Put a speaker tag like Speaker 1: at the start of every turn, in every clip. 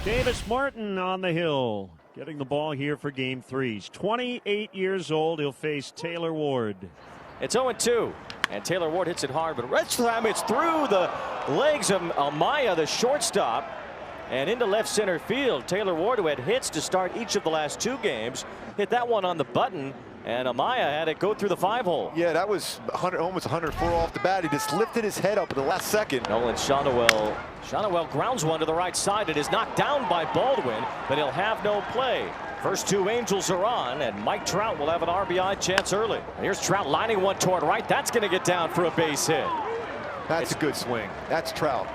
Speaker 1: Davis Martin on the hill, getting the ball here for game 3. He's 28 years old. He'll face Taylor Ward.
Speaker 2: It's 0-2, and Taylor Ward hits it hard, but this time it's through the legs of Amaya, the shortstop, and into left center field. Taylor Ward, who had hits to start each of the last 2 games, hit that one on the button, and Amaya had it go through the 5-hole.
Speaker 3: Yeah, that was almost 104 off the bat. He just lifted his head up in the last second.
Speaker 2: Nolan Shonowell grounds one to the right side. It is knocked down by Baldwin, but he'll have no play. First 2 Angels are on, and Mike Trout will have an RBI chance early. Here's Trout lining one toward right. That's going to get down for a base hit.
Speaker 3: That's a good swing. That's Trout.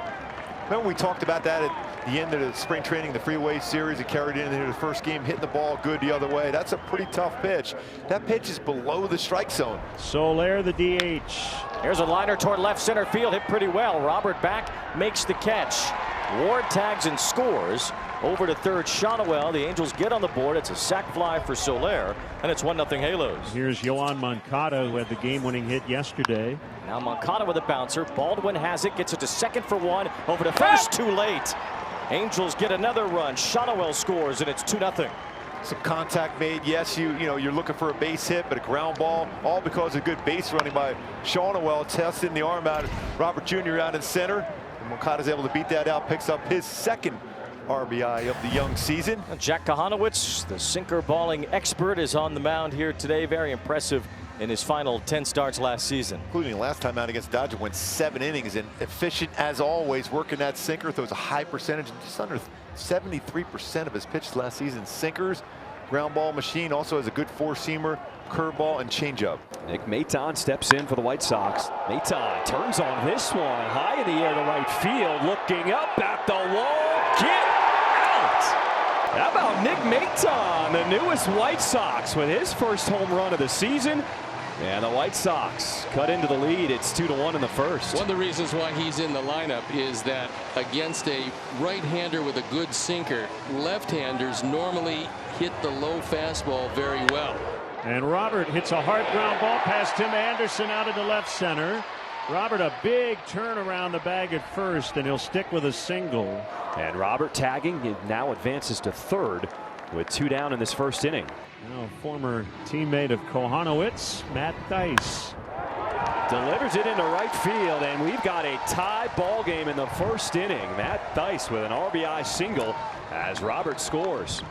Speaker 3: Remember we talked about that at the end of the spring training, the Freeway Series. He carried it into the first game, hitting the ball good the other way. That's a pretty tough pitch. That pitch is below the strike zone.
Speaker 1: Soler, the DH.
Speaker 2: Here's a liner toward left center field, hit pretty well. Robert back makes the catch. Ward tags and scores. Over to third, Shonowell. The Angels get on the board. It's a sac fly for Soler, and it's 1-0 Halos.
Speaker 1: Here's Yoán Moncada, who had the game-winning hit yesterday.
Speaker 2: Now Moncada with a bouncer. Baldwin has it, gets it to second for 1. Over to first, too late. Angels get another run. Shonowell scores, and it's 2-0.
Speaker 3: Some contact made. Yes, you're looking for a base hit, but a ground ball, all because of good base running by Shonowell, testing the arm out. Robert Jr. out in center. And Moncada's able to beat that out, picks up his second RBI of the young season.
Speaker 2: Jack Kahanowitz, the sinker balling expert, is on the mound here today. Very impressive in his final 10 starts last season.
Speaker 3: Including last time out against Dodgers, went 7 innings, and efficient as always, working that sinker. Throws a high percentage, just under 73% of his pitches last season. Sinkers, ground ball machine, also has a good 4-seamer, curveball, and changeup.
Speaker 4: Nick Maton steps in for the White Sox. Maton turns on this one, high in the air to right field, looking up at the wall. Get out! How about Nick Maton, the newest White Sox, with his first home run of the season? And the White Sox cut into the lead. It's 2-1 in the first.
Speaker 5: One of the reasons why he's in the lineup is that against a right-hander with a good sinker, left-handers normally hit the low fastball very well.
Speaker 1: And Robert hits a hard ground ball past Tim Anderson out into left center. Robert, a big turn around the bag at first, and he'll stick with a single.
Speaker 4: And Robert tagging, it now advances to third with 2 down in this first inning.
Speaker 1: Now former teammate of Kohanowitz, Matt Dice.
Speaker 4: Delivers it into right field, and we've got a tie ball game in the first inning. Matt Dice with an RBI single as Robert scores.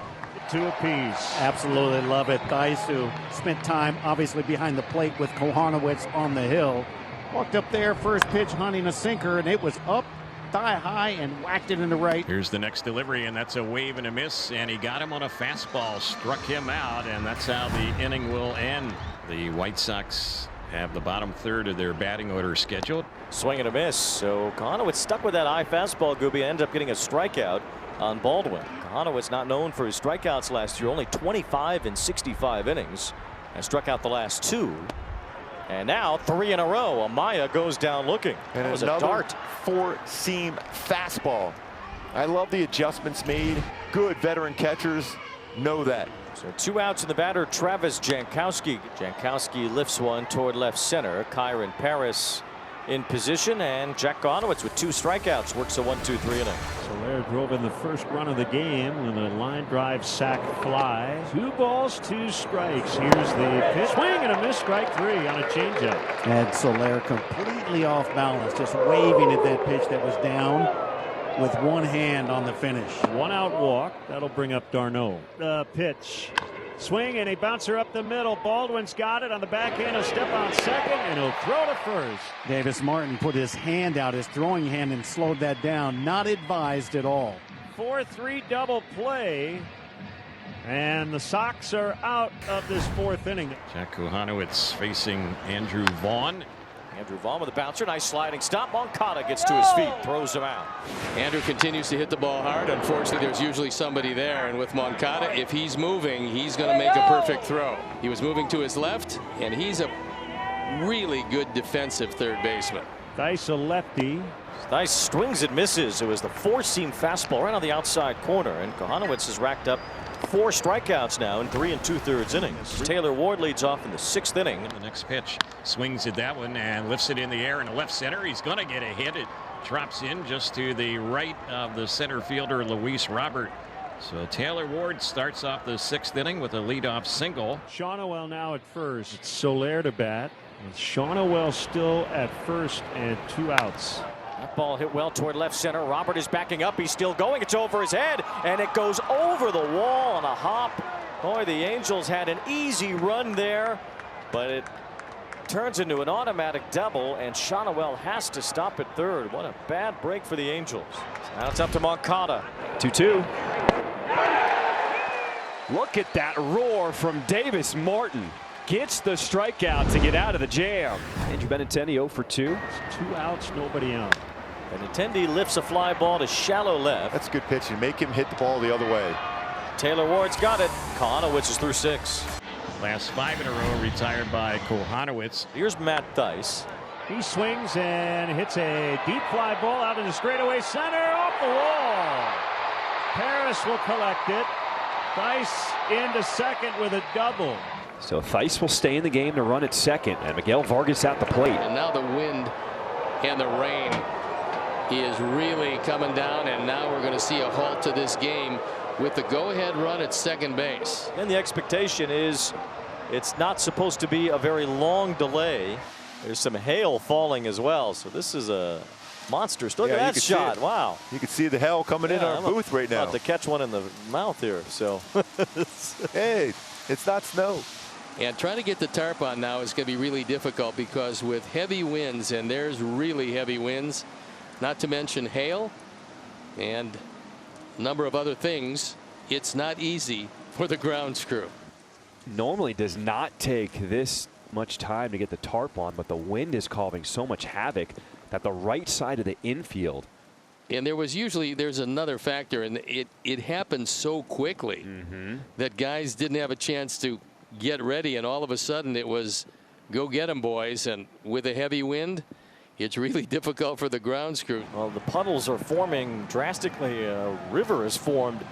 Speaker 1: 2 apiece.
Speaker 6: Absolutely love it. Dice, who spent time obviously behind the plate with Kohanowitz on the hill, walked up there, first pitch hunting a sinker, and it was up thigh high and whacked it in the right.
Speaker 7: Here's the next delivery, and that's a wave and a miss, and he got him on a fastball, struck him out, and that's how the inning will end. The White Sox have the bottom third of their batting order scheduled.
Speaker 2: Swing and a miss. So Kahanowitz stuck with that high fastball, Gooby, ends up getting a strikeout on Baldwin. Kahanowitz not known for his strikeouts last year, only 25 in 65 innings, and struck out the last 2. And now 3 in a row. Amaya goes down looking.
Speaker 3: And
Speaker 2: that was
Speaker 3: another
Speaker 2: a dart.
Speaker 3: 4-seam fastball. I love the adjustments made. Good veteran catchers know that.
Speaker 2: So 2 outs in the batter, Travis Jankowski. Jankowski lifts one toward left center. Kyron Paris in position, and Jack Kahanowitz with 2 strikeouts works a 1-2-3 inning.
Speaker 1: Soler drove in the first run of the game with a line drive sac fly. 2 balls, 2 strikes. Here's the pitch. Swing and a miss, strike 3 on a changeup.
Speaker 6: And Soler completely off balance, just waving at that pitch that was down with one hand on the finish.
Speaker 1: 1 out walk. That'll bring up Darno. Pitch. Swing and a bouncer up the middle. Baldwin's got it on the backhand. He'll step on second and he'll throw to first.
Speaker 6: Davis Martin put his hand out, his throwing hand, and slowed that down. Not advised at all.
Speaker 1: 4-3 double play. And the Sox are out of this 4th inning.
Speaker 7: Jack Kahanowitz facing Andrew Vaughn.
Speaker 2: Andrew Vaughn with a bouncer. Nice sliding stop. Moncada gets to his feet, throws him out.
Speaker 5: Andrew continues to hit the ball hard. Unfortunately, there's usually somebody there, and with Moncada, if he's moving, he's going to make a perfect throw. He was moving to his left, and he's a really good defensive third baseman.
Speaker 1: Dice, a lefty.
Speaker 2: Dice swings and misses. It was the 4-seam fastball right on the outside corner, and Kahanowitz has racked up 4 strikeouts now in 3 2/3 innings. Taylor Ward leads off in the 6th inning.
Speaker 7: The next pitch, swings at that one and lifts it in the air in the left center. He's going to get a hit. It drops in just to the right of the center fielder Luis Robert. So Taylor Ward starts off the 6th inning with a leadoff single.
Speaker 1: Shawnoel now at first. It's Soler to bat. With Shawnoel still at first and 2 outs.
Speaker 2: That ball hit well toward left center. Robert is backing up. He's still going. It's over his head, and it goes over the wall on a hop. Boy, the Angels had an easy run there, but it turns into an automatic double, and Shawnoel has to stop at third. What a bad break for the Angels. Now it's up to Moncada.
Speaker 4: 2-2. Look at that roar from Davis Martin. Gets the strikeout to get out of the jam. Andrew Benintendi 0 for 2.
Speaker 1: 2 outs, nobody out.
Speaker 2: Benintendi lifts a fly ball to shallow left.
Speaker 3: That's good pitching. Make him hit the ball the other way.
Speaker 2: Taylor Ward's got it. Kohanowitz is through 6.
Speaker 7: Last 5 in a row retired by Kohanowitz.
Speaker 2: Here's Matt Thaiss.
Speaker 1: He swings and hits a deep fly ball out into straightaway center, off the wall. Paris will collect it. Thaiss into second with a double.
Speaker 4: So Thaiss will stay in the game to run at second, and Miguel Vargas at the plate.
Speaker 5: And now the wind and the rain is really coming down, and now we're going to see a halt to this game with the go-ahead run at second base.
Speaker 2: And the expectation is it's not supposed to be a very long delay. There's some hail falling as well, so this is a monster. Look at that shot. Wow.
Speaker 3: You can see the hail coming in our booth right now.
Speaker 2: About to catch one in the mouth here. So
Speaker 3: hey, it's not snow.
Speaker 5: And trying to get the tarp on now is going to be really difficult, because with heavy winds, and there's really heavy winds, not to mention hail and a number of other things, it's not easy for the grounds crew.
Speaker 4: Normally does not take this much time to get the tarp on, but the wind is causing so much havoc that the right side of the infield.
Speaker 5: And there's another factor, and it happened so quickly that guys didn't have a chance to get ready, and all of a sudden it was go get them, boys. And with a heavy wind, it's really difficult for the grounds crew.
Speaker 2: Well, the puddles are forming drastically. A river is formed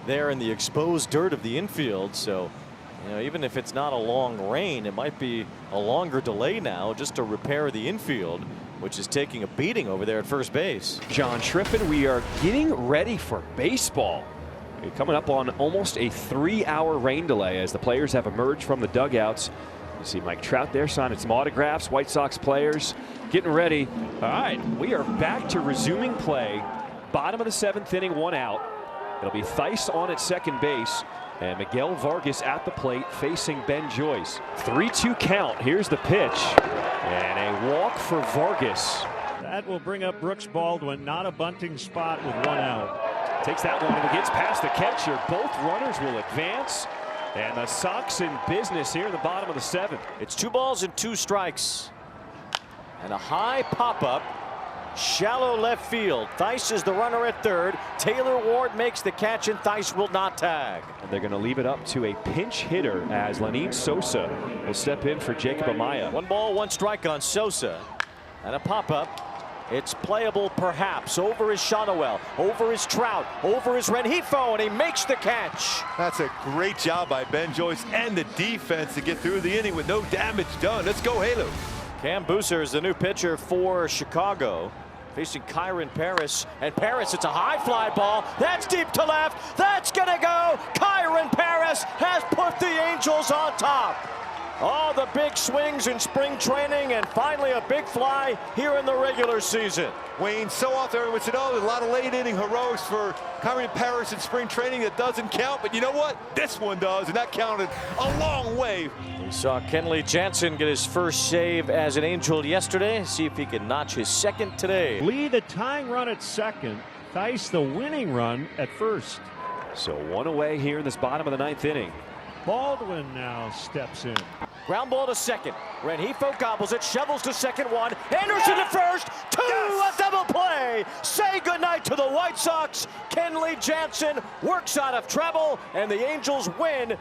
Speaker 2: there in the exposed dirt of the infield. So, you know, even if it's not a long rain, it might be a longer delay now just to repair the infield, which is taking a beating over there at first base.
Speaker 4: John Schriffen, we are getting ready for baseball. We're coming up on almost a 3-hour rain delay as the players have emerged from the dugouts. You see Mike Trout there signing some autographs. White Sox players getting ready. All right, we are back to resuming play. Bottom of the 7th inning, 1 out. It'll be Thaiss on at second base, and Miguel Vargas at the plate facing Ben Joyce. 3-2 count. Here's the pitch, and a walk for Vargas.
Speaker 1: That will bring up Brooks Baldwin. Not a bunting spot with 1 out.
Speaker 4: Takes that one and gets past the catcher. Both runners will advance, and the Sox in business here in the bottom of the 7th.
Speaker 2: It's 2 balls and 2 strikes, and a high pop-up, shallow left field. Thaiss is the runner at third. Taylor Ward makes the catch, and Thaiss will not tag.
Speaker 4: And they're going to leave it up to a pinch hitter as Lenin Sosa will step in for Jacob Amaya.
Speaker 2: 1 ball, 1 strike on Sosa, and a pop-up. It's playable perhaps. Over his Shawnoel, over his Trout, over his Rengifo, and he makes the catch.
Speaker 3: That's a great job by Ben Joyce and the defense to get through the inning with no damage done. Let's go, Halo.
Speaker 2: Cam Booser is the new pitcher for Chicago, facing Kyron Paris. And Paris, it's a high fly ball. That's deep to left. That's going to go. Kyron Paris has put the Angels on top. All the big swings in spring training, and finally a big fly here in the regular season.
Speaker 3: Wayne, so often everyone said, oh, a lot of late inning heroics for Kyron Paris in spring training. That doesn't count, but you know what? This one does, and that counted a long way.
Speaker 2: We saw Kenley Jansen get his first save as an Angel yesterday. See if he can notch his second today.
Speaker 1: Lee the tying run at second. Thaiss the winning run at first.
Speaker 4: So 1 away here in this bottom of the 9th inning.
Speaker 1: Baldwin now steps in.
Speaker 2: Ground ball to second. Rengifo gobbles it, shovels to second 1. Anderson to first. 2, a double play. Say goodnight to the White Sox. Kenley Jansen works out of trouble, and the Angels win.